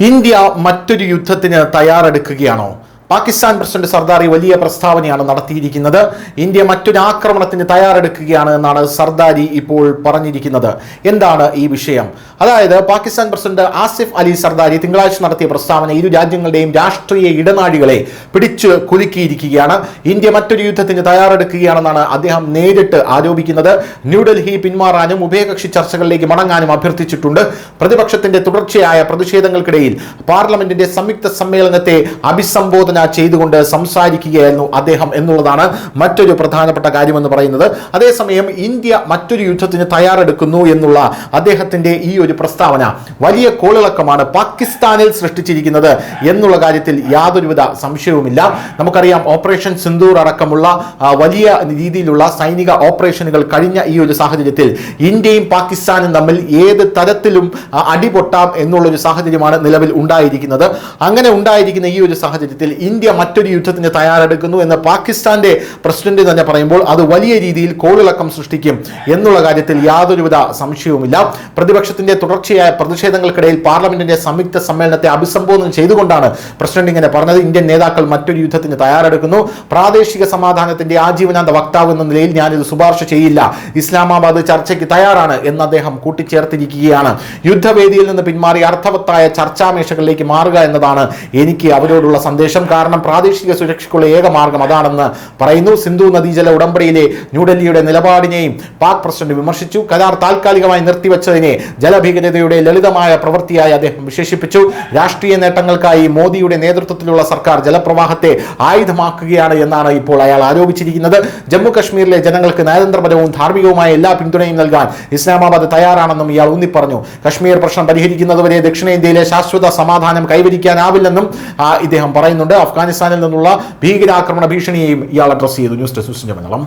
India മറ്റൊരു യുദ്ധത്തിന് തയ്യാറെടുക്കുകയാണോ? Pakistan president Sardari വലിയ പ്രസ്താവനയാണ് നടത്തിയിരിക്കുന്നത്. ഇന്ത്യ മറ്റൊരു ആക്രമണത്തിന് തയ്യാറെടുക്കുകയാണ് എന്നാണ് സർദാരി ഇപ്പോൾ പറഞ്ഞിരിക്കുന്നത്. എന്താണ് ഈ വിഷയം? അതായത് പാകിസ്ഥാൻ പ്രസിഡന്റ് ആസിഫ് അലി സർദാരി തിങ്കളാഴ്ച നടത്തിയ പ്രസ്താവന ഇരു രാജ്യങ്ങളുടെയും രാഷ്ട്രീയ ഇടനാഴികളെ പിടിച്ചു കുലുക്കിയിരിക്കുകയാണ്. ഇന്ത്യ മറ്റൊരു യുദ്ധത്തിന് തയ്യാറെടുക്കുകയാണെന്നാണ് അദ്ദേഹം നേരിട്ട് ആരോപിക്കുന്നത്. ന്യൂഡൽഹി പിന്മാറാനും ഉഭയകക്ഷി ചർച്ചകളിലേക്ക് മടങ്ങാനും അഭ്യർത്ഥിച്ചിട്ടുണ്ട്. പ്രതിപക്ഷത്തിന്റെ തുടർച്ചയായ പ്രതിഷേധങ്ങൾക്കിടയിൽ പാർലമെന്റിന്റെ സംയുക്ത സമ്മേളനത്തെ അഭിസംബോധന ചെയ്തുകൊണ്ട് സംസാരിക്കുകയായിരുന്നു അദ്ദേഹം എന്നുള്ളതാണ് മറ്റൊരു പ്രധാനപ്പെട്ട കാര്യമെന്ന് പറയുന്നത്. അതേസമയം ഇന്ത്യ മറ്റൊരു യുദ്ധത്തിന് തയ്യാറെടുക്കുന്നു എന്നുള്ള അദ്ദേഹത്തിന്റെ ഈ ഒരു പ്രസ്താവന വലിയ കോളിളക്കമാണ് പാകിസ്ഥാനിൽ സൃഷ്ടിച്ചിരിക്കുന്നത് എന്നുള്ള കാര്യത്തിൽ യാതൊരുവിധ സംശയവുമില്ല. നമുക്കറിയാം, ഓപ്പറേഷൻ സിന്ദൂർ അടക്കമുള്ള വലിയ രീതിയിലുള്ള സൈനിക ഓപ്പറേഷനുകൾ കഴിഞ്ഞ ഈ ഒരു സാഹചര്യത്തിൽ ഇന്ത്യയും പാകിസ്ഥാനും തമ്മിൽ ഏത് തരത്തിലും അടിപൊട്ടാം എന്നുള്ളൊരു സാഹചര്യമാണ് നിലവിൽ ഉണ്ടായിരിക്കുന്നത്. അങ്ങനെ ഉണ്ടായിരിക്കുന്ന ഈ ഒരു സാഹചര്യത്തിൽ ഇന്ത്യ മറ്റൊരു യുദ്ധത്തിന് തയ്യാറെടുക്കുന്നു എന്ന് പാകിസ്ഥാന്റെ പ്രസിഡന്റ് തന്നെ പറയുമ്പോൾ അത് വലിയ രീതിയിൽ കോളിളക്കം സൃഷ്ടിക്കും എന്നുള്ള കാര്യത്തിൽ യാതൊരുവിധ സംശയവുമില്ല. പ്രതിപക്ഷത്തിന്റെ തുടർച്ചയായ പ്രതിഷേധങ്ങൾക്കിടയിൽ പാർലമെന്റിന്റെ സംയുക്ത സമ്മേളനത്തെ അഭിസംബോധന ചെയ്തുകൊണ്ടാണ് പ്രസിഡന്റ് ഇങ്ങനെ പറഞ്ഞത്. ഇന്ത്യൻ നേതാക്കൾ മറ്റൊരു യുദ്ധത്തിന് തയ്യാറെടുക്കുന്നു. പ്രാദേശിക സമാധാനത്തിന്റെ ആജീവനാന്ത വക്താവ് എന്ന നിലയിൽ ഞാനിത് ശുപാർശ ചെയ്യില്ല. ഇസ്ലാമാബാദ് ചർച്ചയ്ക്ക് തയ്യാറാണ് എന്ന് അദ്ദേഹം കൂട്ടിച്ചേർത്തിരിക്കുകയാണ്. യുദ്ധവേദിയിൽ നിന്ന് പിന്മാറി അർത്ഥവത്തായ ചർച്ചാമേശകളിലേക്ക് മാറുക എന്നതാണ് എനിക്ക് അവരോടുള്ള സന്ദേശം. കാരണം പ്രാദേശിക സുരക്ഷയ്ക്കുള്ള ഏക മാർഗം അതാണെന്ന് പറയുന്നു. സിന്ധു നദീജല ഉടമ്പടിയിലെ ന്യൂഡൽഹിയുടെ നിലപാടിനെയും പാക് പ്രസിഡന്റ് വിമർശിച്ചു. കരാർ താൽക്കാലികമായി നിർത്തിവച്ചതിനെ ജലഭീകരതയുടെ ലളിതമായ പ്രവൃത്തിയായി അദ്ദേഹം വിശേഷിപ്പിച്ചു. രാഷ്ട്രീയ നേട്ടങ്ങൾക്കായി മോദിയുടെ നേതൃത്വത്തിലുള്ള സർക്കാർ ജലപ്രവാഹത്തെ ആയുധമാക്കുകയാണ് എന്നാണ് ഇപ്പോൾ അയാൾ ആരോപിച്ചിരിക്കുന്നത്. ജമ്മു കശ്മീരിലെ ജനങ്ങൾക്ക് നയതന്ത്രപരവും ധാർമ്മികവുമായ എല്ലാ പിന്തുണയും നൽകാൻ ഇസ്ലാമാബാദ് തയ്യാറാണെന്നും ഇയാൾ ഊന്നിപ്പറഞ്ഞു. കശ്മീർ പ്രശ്നം പരിഹരിക്കുന്നതുവരെ ദക്ഷിണേന്ത്യയിലെ ശാശ്വത സമാധാനം കൈവരിക്കാനാവില്ലെന്നും ഇദ്ദേഹം പറയുന്നുണ്ട്. അഫ്ഗാനിസ്ഥാനിൽ നിന്നുള്ള ഭീകരാക്രമണ ഭീഷണിയെയും ഇയാൾ അഡ്രസ് ചെയ്തു. News desk Malayalam.